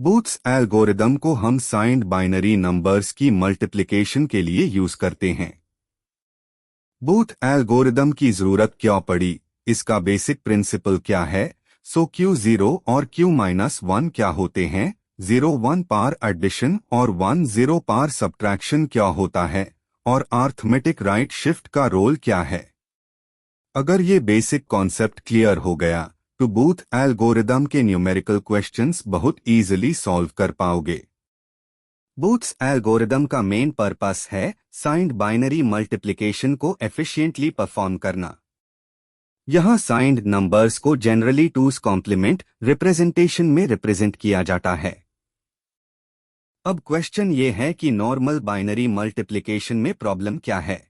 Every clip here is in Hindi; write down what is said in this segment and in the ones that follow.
बूथ्स एल्गोरिदम को हम साइंड बाइनरी नंबर्स की मल्टीप्लिकेशन के लिए यूज करते हैं। बूथ एल्गोरिदम की जरूरत क्यों पड़ी, इसका बेसिक प्रिंसिपल क्या है, सो Q0 और Q-1 क्या होते हैं, 0-1 पार एडिशन और 1-0 पार सब्ट्रैक्शन क्या होता है, और अरिथमेटिक राइट शिफ्ट का रोल क्या है। अगर ये बेसिक कॉन्सेप्ट क्लियर हो गया तो बूथ एल्गोरिदम के न्यूमेरिकल क्वेश्चंस बहुत इजीली सॉल्व कर पाओगे। बूथ्स एल्गोरिदम का मेन पर्पस है साइंड बाइनरी मल्टीप्लिकेशन को एफिशिएंटली परफॉर्म करना। यहाँ साइंड नंबर्स को जनरली टूज कॉम्प्लीमेंट रिप्रेजेंटेशन में रिप्रेजेंट किया जाता है। अब क्वेश्चन ये है कि नॉर्मल बाइनरी मल्टीप्लिकेशन में प्रॉब्लम क्या है।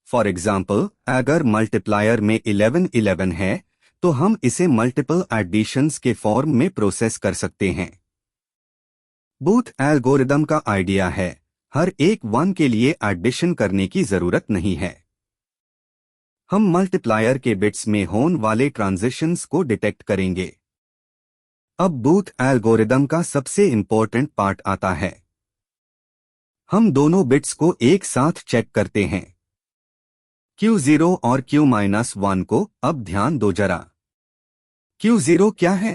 फॉर एग्जाम्पल, अगर मल्टीप्लायर में 11 है तो हम इसे मल्टीपल एडिशंस के फॉर्म में प्रोसेस कर सकते हैं। बूथ एल्गोरिदम का आइडिया है हर एक 1 के लिए एडिशन करने की जरूरत नहीं है। हम मल्टीप्लायर के बिट्स में होने वाले ट्रांजिशंस को डिटेक्ट करेंगे। अब बूथ एल्गोरिदम का सबसे इंपॉर्टेंट पार्ट आता है। हम दोनों बिट्स को एक साथ चेक करते हैं, Q0 और Q-1 को। अब ध्यान दो जरा, Q0 क्या है?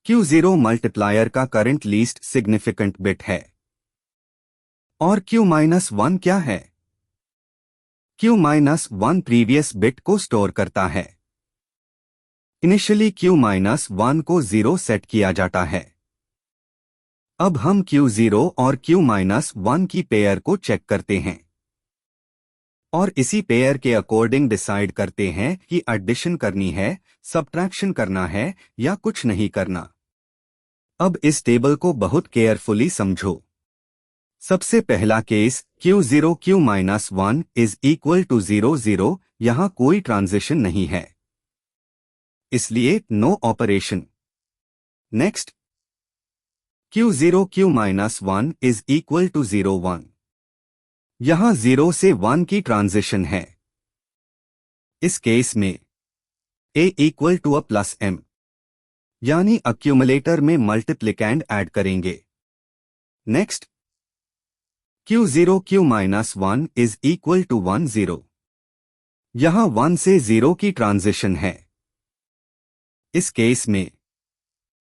Q0 मल्टीप्लायर का करंट लीस्ट सिग्निफिकेंट बिट है। और Q-1 क्या है? Q-1 प्रीवियस बिट को स्टोर करता है। इनिशियली Q-1 को 0 सेट किया जाता है। अब हम Q0 और Q-1 की पेयर को चेक करते हैं और इसी पेयर के अकॉर्डिंग डिसाइड करते हैं कि एडिशन करनी है, सब्ट्रैक्शन करना है या कुछ नहीं करना। अब इस टेबल को बहुत केयरफुली समझो। सबसे पहला case Q0 Q-1 is equal to 0 0, यहां कोई ट्रांजिशन नहीं है, इसलिए no operation. Next, Q0 Q-1 is equal to 0 1, यहां 0 से 1 की ट्रांजिशन है। इस केस में A equal to A plus M, यानी अक्यूमुलेटर में मल्टीप्लिकेंड ऐड करेंगे। Next, Q0 Q-1 is equal to 1 0, यहां 1 से 0 की ट्रांजिशन है। इस केस में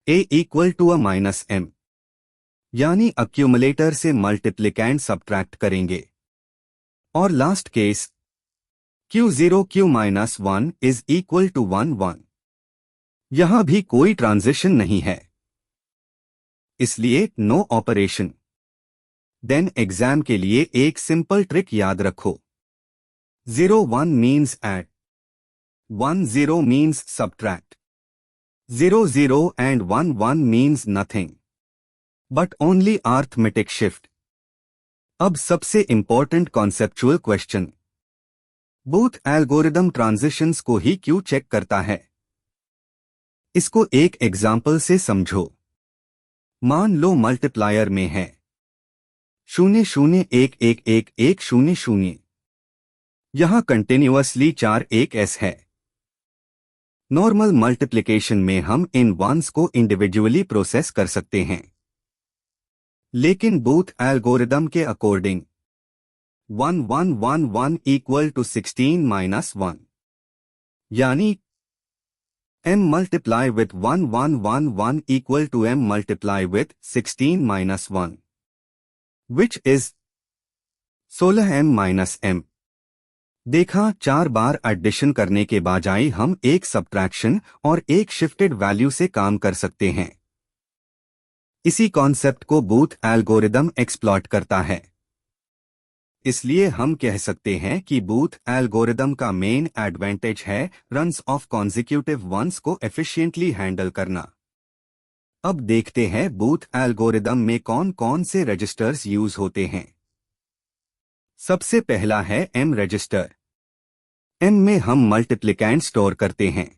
A equal to A minus M, यानी अक्यूमुलेटर से मल्टीप्लिकेंड सब्ट्रैक्ट करेंगे। और last case Q0 Q-1 is equal to 1 1, यहां भी कोई ट्रांजिशन नहीं है, इसलिए नो ऑपरेशन। देन एग्जाम के लिए एक सिंपल ट्रिक याद रखो। 0 1 means add, 1 0 means subtract, 0 0 and 1 1 means nothing, but only arithmetic shift. अब सबसे important conceptual question, booth algorithm transitions को ही क्यों चेक करता है? इसको एक एग्जाम्पल से समझो। मान लो मल्टीप्लायर में है 0 0 1 1 1 1 0 0, यहां कंटिन्यूअसली 4 1 S है। नॉर्मल मल्टीप्लिकेशन में हम इन वंस को इंडिविजुअली प्रोसेस कर सकते हैं, लेकिन बूथ एल्गोरिदम के अकॉर्डिंग 1 1 1 1 इक्वल टू 16 माइनस 1, यानी M multiply with 1 1 1 1 equal to M multiply with 16 minus 1, which is 16 M minus M। देखा, 4 बार एडिशन करने के बजाय हम एक सब्ट्रैक्शन और एक शिफ्टेड वैल्यू से काम कर सकते हैं। इसी कॉन्सेप्ट को बूथ एल्गोरिदम एक्सप्लॉइट करता है। इसलिए हम कह सकते हैं कि बूथ एल्गोरिदम का मेन एडवांटेज है रन्स ऑफ कॉन्जिक्यूटिव वंस को एफिशिएंटली हैंडल करना। अब देखते हैं बूथ एल्गोरिदम में कौन कौन से रजिस्टर्स यूज होते हैं। सबसे पहला है M रजिस्टर। M में हम मल्टीप्लिकेंड स्टोर करते हैं।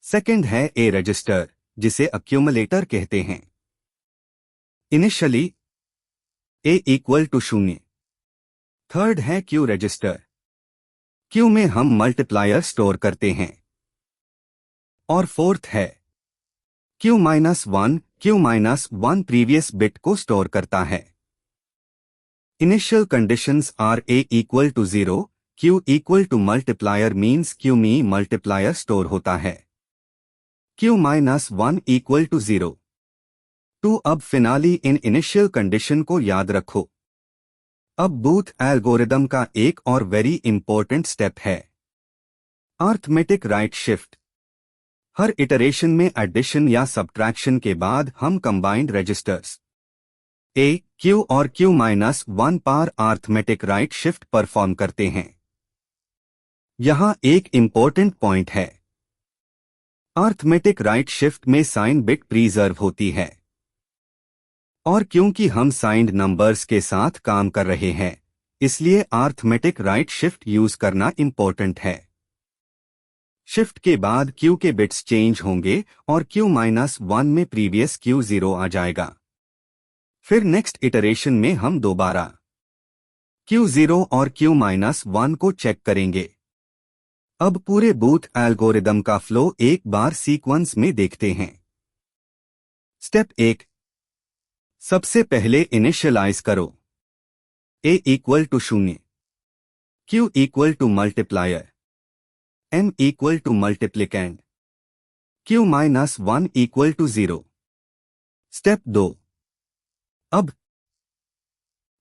सेकंड है A रजिस्टर, जिसे अक्यूमुलेटर कहते हैं। Initially A equal to 0। Third है Q रजिस्टर। Q में हम मल्टीप्लायर स्टोर करते हैं। और फोर्थ है Q-1 प्रीवियस बिट को स्टोर करता है। Initial conditions are A equal to 0, Q equal to multiplier means Q में मल्टीप्लायर स्टोर होता है। Q-1 equal to 0. 2 अब फिनाली इन इनिशियल कंडीशन को याद रखो। अब बूथ एल्गोरिदम का एक और वेरी इंपॉर्टेंट स्टेप है, अरिथमेटिक राइट शिफ्ट। हर इटरेशन में एडिशन या सब्ट्रैक्शन के बाद हम कंबाइंड रजिस्टर्स A, Q और Q-1 पर अरिथमेटिक राइट शिफ्ट परफॉर्म करते हैं। यहां एक इंपॉर्टेंट पॉइंट है, अरिथमेटिक राइट शिफ्ट में साइन बिट प्रीजर्व होती है, और क्योंकि हम साइंड नंबर्स के साथ काम कर रहे हैं, इसलिए अरिथमेटिक राइट शिफ्ट यूज करना इंपॉर्टेंट है। शिफ्ट के बाद Q के बिट्स चेंज होंगे और Q-1 में प्रीवियस Q0 आ जाएगा। फिर नेक्स्ट इटरेशन में हम दोबारा Q0 और Q-1 को चेक करेंगे। अब पूरे बूथ एल्गोरिदम का फ्लो एक बार सीक्वेंस में देखते हैं। स्टेप 1, सबसे पहले इनिशियलाइज करो। A equal to 0, Q equal to multiplier, M equal to मल्टीप्लिकेंड, Q-1 equal to 0। Step 2, अब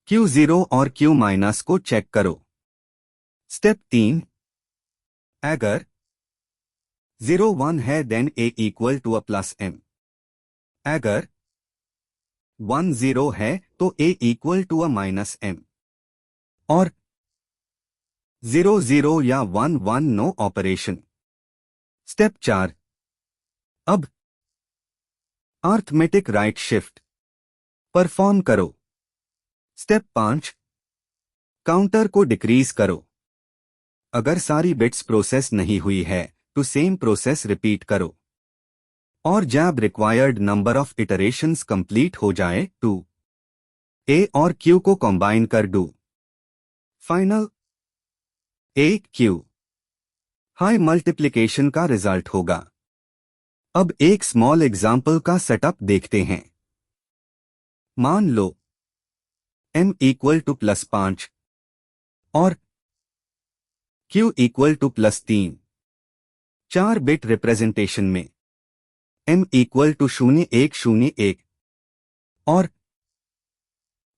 Q0 और Q- को चेक करो। स्टेप 3, अगर 0 1 है then A equal to a plus M, अगर 1 0 है तो A equal to a minus M, और 0 0 या 1 1 नो ऑपरेशन। स्टेप 4, अब अरिथमेटिक राइट शिफ्ट परफॉर्म करो। स्टेप 5, काउंटर को डिक्रीज करो। अगर सारी बिट्स प्रोसेस नहीं हुई है तो सेम प्रोसेस रिपीट करो, और जब required number of iterations complete हो जाए तो A और Q को कंबाइन कर दो। Final A Q high multiplication का रिजल्ट होगा। अब एक स्मॉल एग्जाम्पल का सेटअप देखते हैं। मान लो M equal to +5 और Q equal to +3। 4 bit representation में M equal to 0 1 0 1 और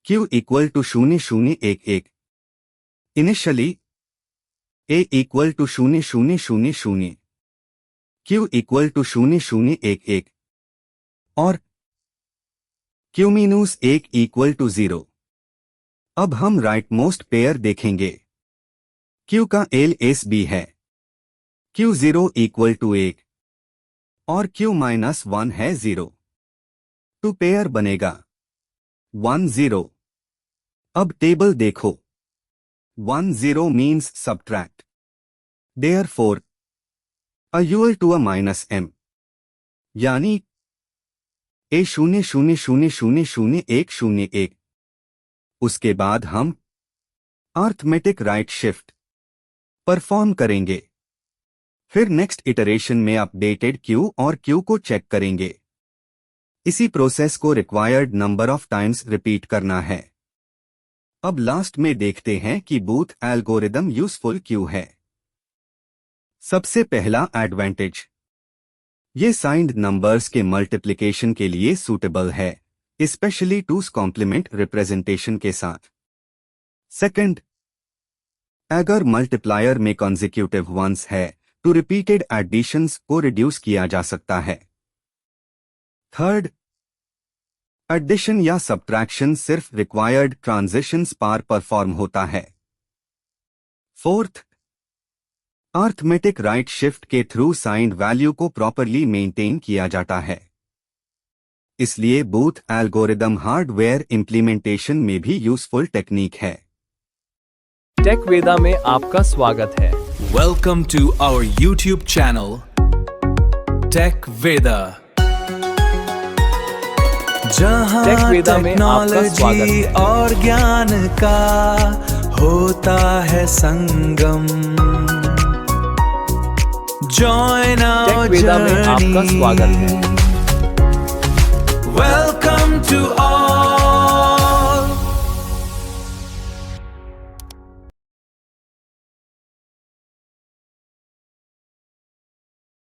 Q equal to 0 0 1 1। Initially A equal to 0 0 0 0, Q equal to 0 0 1 1 और Q-1 equal to 0। अब हम राइट मोस्ट पेयर देखेंगे। Q का LSB है, Q0 equal to 1 और Q-1 है 0, तो पेयर बनेगा 1 0। अब टेबल देखो, 1 0 means subtract, therefore a equal to a minus M, यानी A 0 0 0 0 0 1 0 1। उसके बाद हम अरिथमेटिक राइट शिफ्ट परफॉर्म करेंगे। फिर नेक्स्ट इटरेशन में अपडेटेड Q और Q को चेक करेंगे। इसी प्रोसेस को required number of times repeat करना है। अब लास्ट में देखते हैं कि बूथ एल्गोरिदम यूजफुल क्यों है। सबसे पहला एडवांटेज, ये साइंड नंबर्स के मल्टीप्लिकेशन के लिए सूटेबल है, स्पेशली टूस कॉम्प्लीमेंट रिप्रेजेंटेशन के साथ। सेकंड, अगर मल्टीप्लायर में कॉन्जिक्यूटिव वंस है तो रिपीटेड एडिशंस को रिड्यूस किया जा सकता है। थर्ड, एडिशन या सब्ट्रैक्शन सिर्फ रिक्वायर्ड ट्रांजिशंस पर परफॉर्म होता है। फोर्थ, अरिथमेटिक राइट शिफ्ट के थ्रू साइंड वैल्यू को प्रॉपरली मेंटेन किया जाता है, इसलिए बूथ एल्गोरिदम हार्डवेयर इंप्लीमेंटेशन में भी यूजफुल टेक्निक है। टेक वेदा में आपका स्वागत है। Welcome to our YouTube channel, Tech Veda, जहां टेक वेदा में आपका स्वागत टेक्नोलॉजी है। और ज्ञान का होता है संगम। Join टेक our वेदा में आपका स्वागत है। journey, to